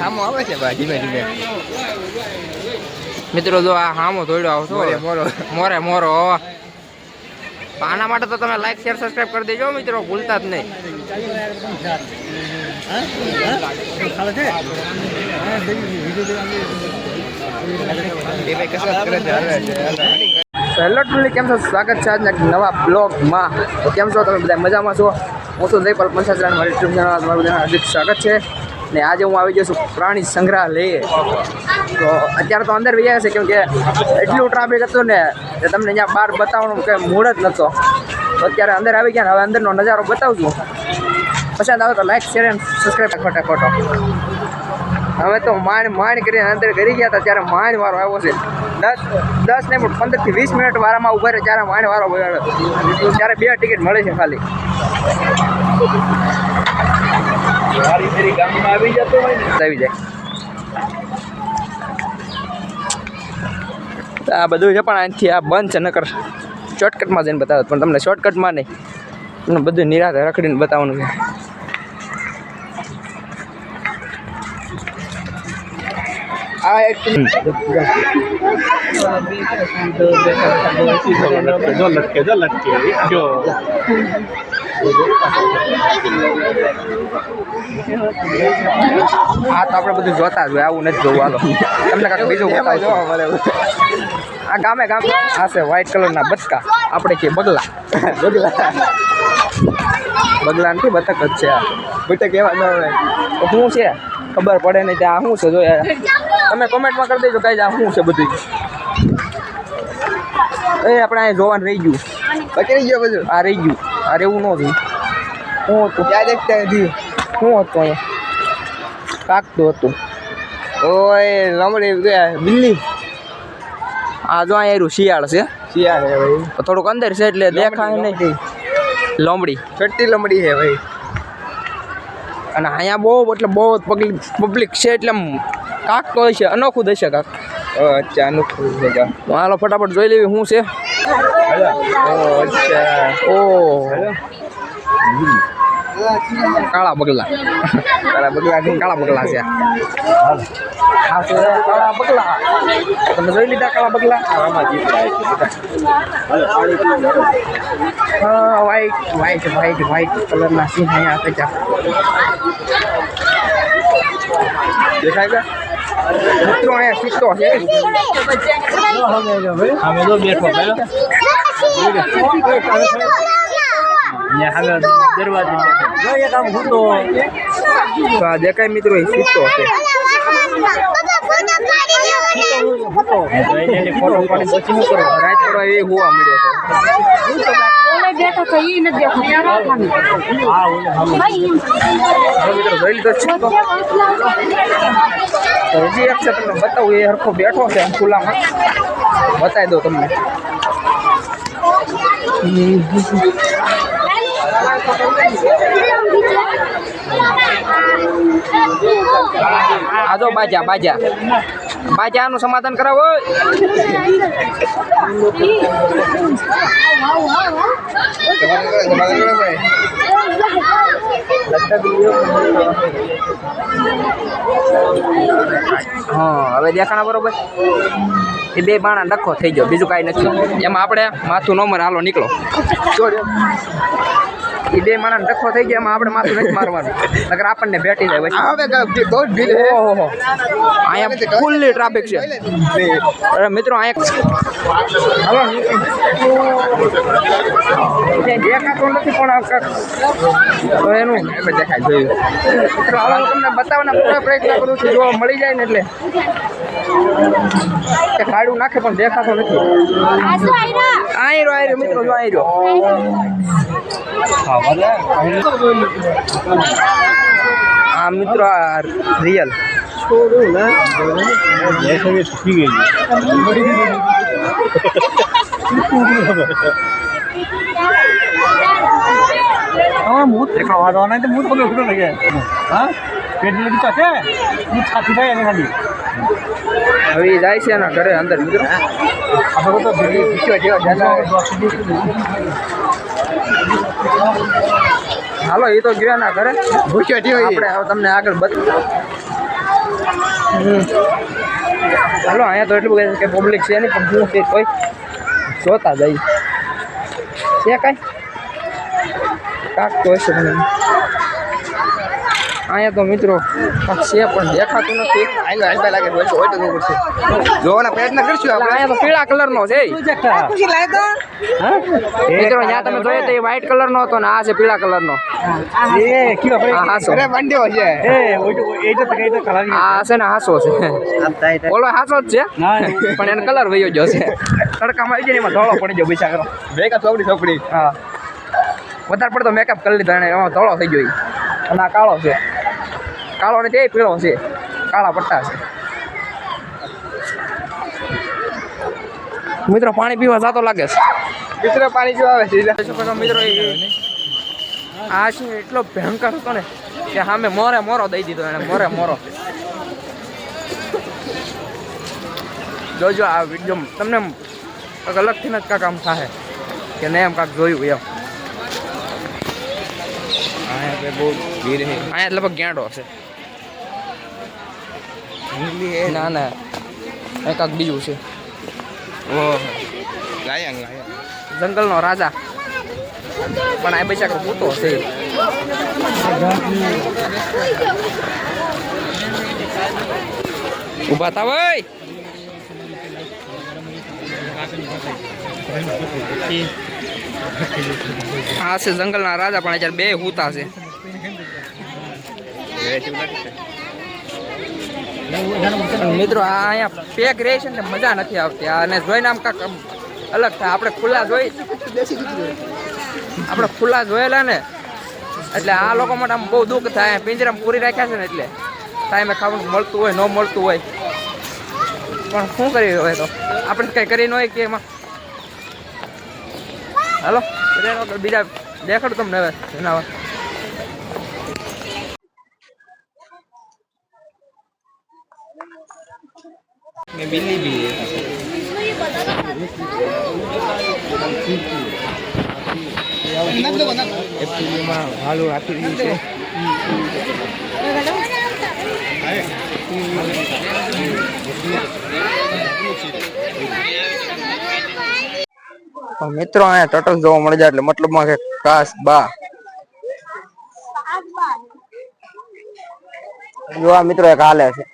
સામો આવે છે ભાઈ ધીમે ધીમે મિત્રો જો આ હામો દોડ્યો આવતો મોરે મોરો આના માટે તો તમે લાઈક શેર સબસ્ક્રાઇબ કરી દેજો મિત્રો, ભૂલતા જ નહીં. હેલો ટુલી, કેમ છો? સ્વાગત છે આજના નવા બ્લોગમાં. તો કેમ છો તમે બધા? મજામાં છો? હું છું જયપાલ પંચાયત, મારી યુટ્યુબ ચેનલ તમારું બધાનું હાર્દિક સ્વાગત છે. ને આજે હું આવી ગયો છું પ્રાણી સંગ્રહાલય. તો અત્યારે તો અંદર ગયા છે, કેમ કે એટલું ટ્રાફિક હતું ને કે તમને ત્યાં બહાર બતાવવાનું કંઈ મૂડ જ નહોતો. તો અત્યારે અંદર આવી ગયા ને હવે અંદરનો નજારો બતાવું છું. પસંદ આવે તો લાઈક શેર અને સબસ્ક્રાઈબ ફટાફટ. હવે તો માંડ કરીને અંદર કરી ગયા હતા ત્યારે માંડ વારો આવ્યો છે. 10 ને 15 થી 20 મિનિટ વારામાં ઉભા રહે ત્યારે માંડ વારો બગાડ્યો. ત્યારે 2 ટિકિટ મળે છે ખાલી. આવી જાય આ બધું છે, પણ અહીંથી આ બંધ છે. નકર શોર્ટકટમાં જઈને બતાવો, પણ તમને શોર્ટકટમાં નહીં, તમને બધું નિરાતે રખડીને બતાવવાનું છે. આ એક હા તો આપણે બધું જોતા જ હોય, આવું નથી જોવું. હાલો તમને કાંઈક બીજું બતાવજો. આ ગામે આ છે વ્હાઈટ કલરના બતકા, આપણે કે બગલા. બગલા નથી, બતક જ છે. આ બતક એવા ન હોય તો શું છે ખબર પડે નહીં. ત્યાં શું છે જોઈએ તમે કોમેન્ટમાં કરી દેજો કઈ આ શું છે બધું. એ આપણે અહીંયા જોવાનું રહી ગયું, પકડી ગયો બધું. આ રહી ગયું, આ રહેવું ન જોયું. શું હતું ત્યાં દેખતા નથી. શું હતું અહીંયા? કાકતું હતું. ઓય લમડી બિલ્લી. આ જો અહીંયા શિયાળ છે. શિયાળ છે ભાઈ, થોડુંક અંદર છે એટલે દેખાય નહીં. લોમડી, છઠ્ઠી લોમડી છે ભાઈ. અને અહીંયા બહુ એટલે બહુ પબ્લિક છે એટલે કાક તો હશે, અનોખું હશે કાક. અચ્છા, અનોખું છે. હાલો ફટાફટ જોઈ લેવી શું છે. ઓ કાળા બગલા. કાળા બગલા છે. કાળા બગલા તમે જોઈ લીધા? કાળા બગલા. હા, વ્હાઈટ કલરના સિંહ અહીંયા આપે છે. દેખાય છે મિત્રો? અહીંયા સિક્કો છે. અમે તો બેઠો દેખાય મિત્રો, એ સિક્કો છે. રાત પડવા એ હોવા મળ્યો છે. હજી એક છે, તમને બતાવું. એ હરખો બેઠો છે ખુલ્લામાં, બતાવી દો તમને. આ જો બાજાનું સમાધાન કરાવો. હા, હવે દેખાણા બરોબર. એ બે બાણા ડખો થઈ ગયો, બીજું કાંઈ નથી. એમાં આપણે માથું નો મરે. હાલો નીકળો. એ બે માણસ ડખો થઈ ગયા, એમાં આપણે માથું નથી મારવાનું, નકર આપણને ભેટી જાય. ઓહો, અહીંયા ફૂલ્લી ટ્રાફિક છે. અરે મિત્રો અહીંયા દેખાતો નથી, પણ એનું દેખાય જોયું. મિત્રો હાલ હું તમને બતાવવાના પૂરા પ્રયત્ન કરું છું. જો મળી જાય ને એટલે કાઢું નાખે, પણ દેખાતો નથી. આયરો મિત્રો, જો આયરો. આ મિત્રો આ રિયલ હવે જાય છે એના ઘરે અંદર. મિત્રો હાલો, એ તો ગયા ના ઘરે ભૂખ્યો થયો. આપણે તમને આગળ ચાલો અહીંયા તો એટલું કે પબ્લિક છે નહીં, પણ હું કે કોઈ જોતા જાય છે કાંઈ કાંક તો હશે મને અહીંયા તો મિત્રો કાંક છે પણ દેખાતું નથી. લાગે હોય તો પડશે જોવાના પ્રયત્ન કરશું આપણે. અહીંયા તો પીળા કલરનો છે મિત્રો, જ્યાં તમે જોયો તો એ વ્હાઈટ કલરનો હતો ને આ છે પીળા કલરનો. હાસો છે ને હાસો છે, ઓલો હાસો જ છે પણ એને કલર વયો ગયો છે. તડકામાં આવી જાય એમાં ધોળો પડી ગયો બિચારો. ચોપડી હા વધારે પડતો મેકઅપ કરી લીધો એને, એમાં ધોળો થઈ ગયો. અને આ કાળો છે, કાળો ને તે પીળો છે, કાળા પટ્ટા છે. મિત્રો પાણી પીવા જાતો લાગે છે. મિત્રો પાણી પીવા આવે છે મિત્રો. આ છે એટલો ભયંકર હતો ને કે સામે મોરો દઈ દીધો એને, મોરો. જોજો આ વિડીયો તમને અલગથી જ કાંક આમ થાય કે નહીં એમ કાંક જોયું એમ. અહીંયા બહુ ભીડ છે, અહીંયા લગભગ ગેંડો હશે. ના એ કાંક બીજું છે. જંગલનો રાજા પણ આ બચારો પૂતો છે. ઉભા થા ભાઈ. આ છે જંગલના રાજા પણ અત્યારે બે હુતા છે. મિત્રો આ અહીંયા પેક રહે છે ને મજા નથી આવતી. અને જોઈને આમ કાંક અલગ થાય. આપણે ખુલ્લા જોયેલા ને એટલે આ લોકો માટે આમ બહુ દુઃખ થાય. પિંજરામાં પૂરી રાખ્યા છે ને એટલે ટાઈમે ખાવાનું મળતું હોય ન મળતું હોય પણ શું કરી હોય તો આપણે કંઈ કરી ન હોય કે એમાં. હાલો બીજા દેખાડું તમને હવે જનાવર. બિલ્લી બી એપ્રિલમાં હાલું આપી રહ્યું છે. મિત્રો અહીંયા ટટલ જોવા મળી જાય એટલે મતલબમાં કે કાસ બા જોવા મિત્રો એક હાલે છે.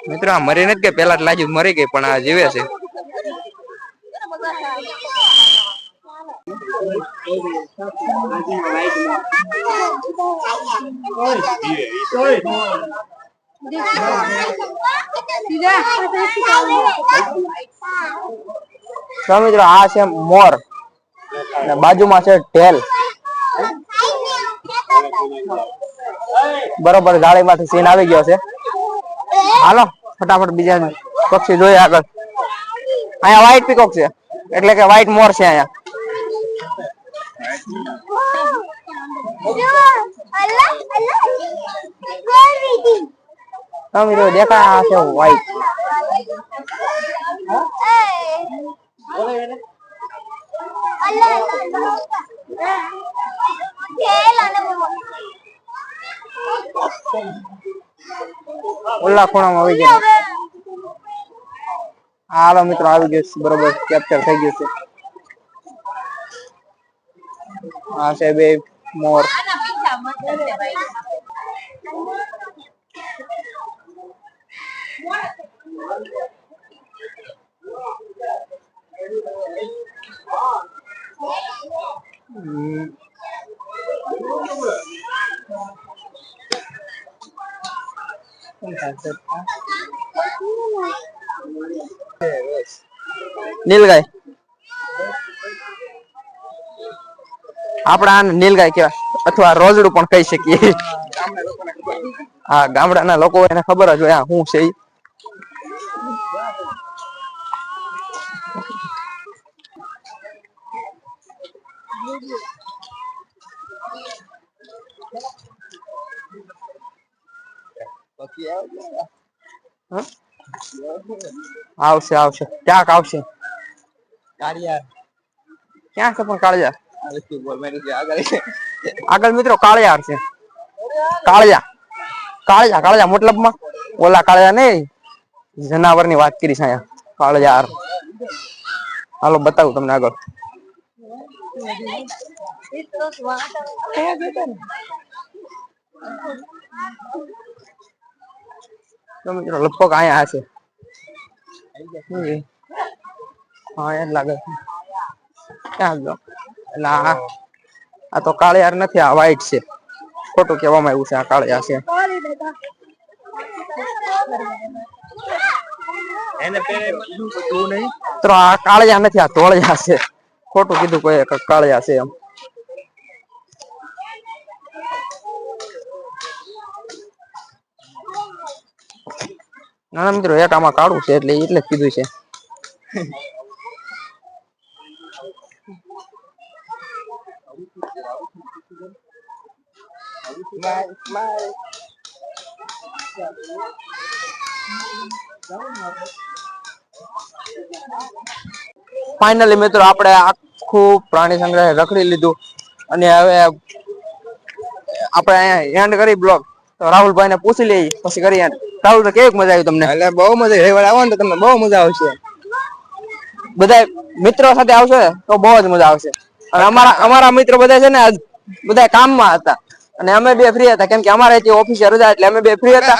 મિત્રો આ મરી નથી કે પેલા જ લાગ્યું મરી ગઈ પણ આ જીવે છે. મિત્રો આ છે મોર અને બાજુમાં છે ઢેલ. બરોબર જાળીમાંથી સીન આવી ગયો છે. હાલો ફટાફટ બીજા પક્ષી જોઈએ આગળ. અહીંયા વ્હાઈટ પીકોક છે એટલે કે વ્હાઈટ મોર છે અહીંયા. મિત્રો દેખાય આ છે વ્હાઈટ. ઓલા ખૂણામાં આવી ગયા. હાલો મિત્રો આવી ગયું છે, બરોબર કેપ્ચર થઈ ગયું છે. આ છે બે મોર. નીલગાય આપડા નીલગાય કહેવાય અથવા રોજડું પણ કહી શકીએ. હા ગામડાના લોકો એને ખબર જ હોય શું છે. આવશે આવશે ક્યાંક આવશે ક્યાં છે પણ કાળિયાર આગળ મિત્રો કાળિયાર છે કાળિયા કાળિયા કાળિયા મતલબમાં ઓલા કાળિયા નહીં જનાવર ની વાત કરી છે કાળિયાર હાલો બતાવું તમને આગળ તો મિત્રો લગભગ અહીંયા હશે હા એમ લાગે ક્યાં ગયો એટલે આ તો કાળિયાર નથી આ વ્હાઈટ છે ખોટું કહેવામાં આવ્યું છે આ કાળિયા છે તો આ કાળિયા નથી આ ધોળિયા છે ખોટું કીધું કોઈ કાળિયા છે એમ નાના મિત્રો એક આમાં કાળું છે એટલે જ કીધું છે ફાઇનલી મિત્રો આપણે આખું પ્રાણી સંગ્રહાલય રખડી લીધું અને હવે આપણે અહીંયા એન્ડ કરી બ્લોગ તો રાહુલભાઈ ને પૂછી લઈએ પછી કરી એન્ડ રાહુલ તો કેવી મજા આવી તમને એટલે બહુ મજા રવિવારે આવો ને તો તમને બહુ મજા આવશે બધા મિત્રો સાથે આવશે તો બહુ જ મજા આવશે અને અમારા મિત્રો બધા છે ને આજ બધા કામમાં હતા અને અમે બે ફ્રી હતા કેમ કે અમારે ઓફિસે રજા એટલે અમે બે ફ્રી હતા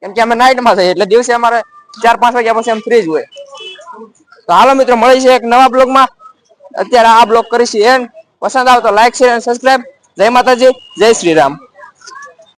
કેમ કે અમે નાઇટમાં થઈએ એટલે દિવસે અમારે 4-5 વાગ્યા પછી અમે ફ્રી જ હોય તો હાલો મિત્રો મળી છે એક નવા બ્લોગમાં અત્યારે આ બ્લોગ કરીશું એન્ડ પસંદ આવે તો લાઈક શેર અને સબસ્ક્રાઇબ જય માતાજી જય શ્રી રામ